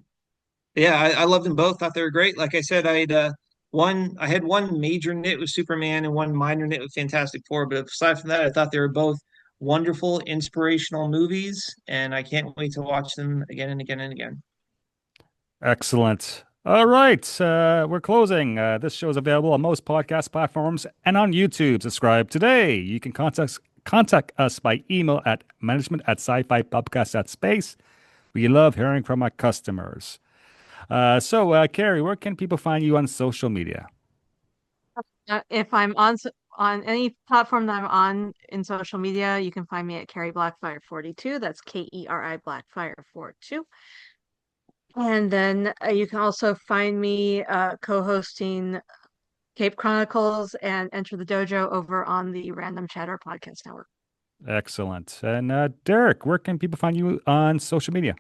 Yeah, I loved them both. Thought they were great. Like I said, I had one major nit with Superman and one minor nit with Fantastic Four. But aside from that, I thought they were both wonderful, inspirational movies, and I can't wait to watch them again and again and again. Excellent. All right. We're closing. This show is available on most podcast platforms and on YouTube. Subscribe today. You can contact us by email at management@scifipubcast.space. We love hearing from our customers. Keri, where can people find you on social media? If I'm on any platform that I'm on in social media, you can find me at Keri Blackfire42. That's Keri Blackfire42. And then you can also find me co-hosting Cape Chronicles and Enter the Dojo over on the Random Chatter Podcast Network. Excellent. And Derek, where can people find you on social media?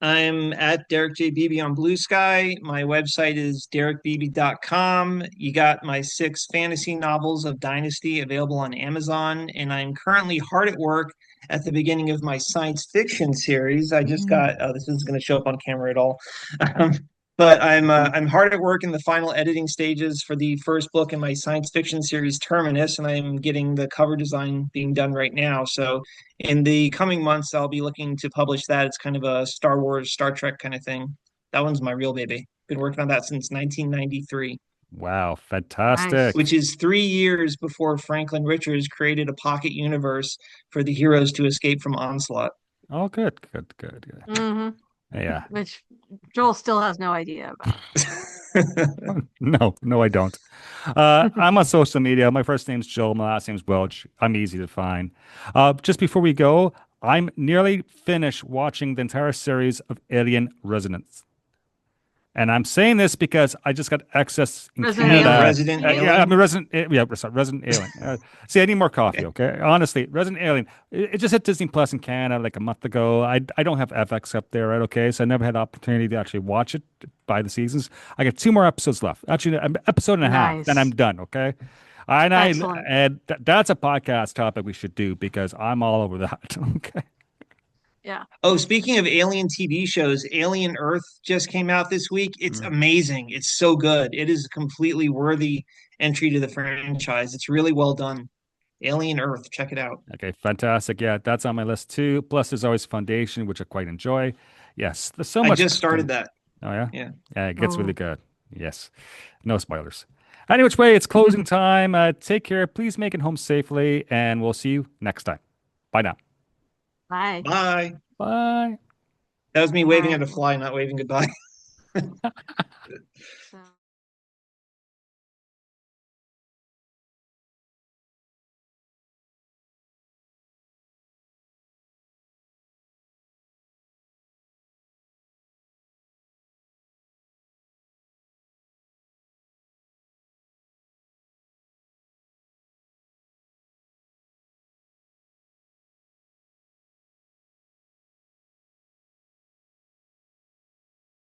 I'm at Derek J. Beebe on Blue Sky. My website is derekbeebe.com. You got my 6 fantasy novels of Dynasty available on Amazon, and I'm currently hard at work at the beginning of my science fiction series. I just got, oh, this isn't going to show up on camera at all. Um, but I'm hard at work in the final editing stages for the first book in my science fiction series Terminus, and I'm getting the cover design being done right now. So in the coming months, I'll be looking to publish that. It's kind of a Star Wars, Star Trek kind of thing. That one's my real baby. Been working on that since 1993, Wow, Nice. fantastic. which is 3 years before Franklin Richards created a pocket universe for the heroes to escape from Onslaught. Oh, good, good, good, good. Mm-hmm. Yeah. Which Joel still has no idea about. No, no, I don't. I'm on social media. My first name's Joel. My last name's Welch. I'm easy to find. Just before we go, I'm nearly finished watching the entire series of Alien Resonance. And I'm saying this because I just got access in Resident Canada. Alien. Resident Yeah, I'm Alien. a resident. Yeah, sorry, Resident Alien. See, I need more coffee. Okay, honestly, Resident Alien. It just hit Disney Plus in Canada like a month ago. I don't have FX up there, right? Okay, so I never had the opportunity to actually watch it by the seasons. I got 2 more episodes left. Actually, an episode and a half, then Nice. I'm done. Okay, Excellent. that's a podcast topic we should do because I'm all over that. Okay. Yeah. Oh, speaking of alien TV shows, Alien Earth just came out this week. It's Mm. amazing. It's so good. It is a completely worthy entry to the franchise. It's really well done. Alien Earth, check it out. Okay, fantastic. Yeah, that's on my list too. Plus, there's always Foundation, which I quite enjoy. Yes, there's so I much. just started that. Oh yeah, Yeah. yeah, it gets really Oh. good. Yes, no spoilers. Any which way, it's closing time. Take care. Please make it home safely, and we'll see you next time. Bye now. Bye. Bye. Bye. That was me waving at a Bye. fly, not waving goodbye. So.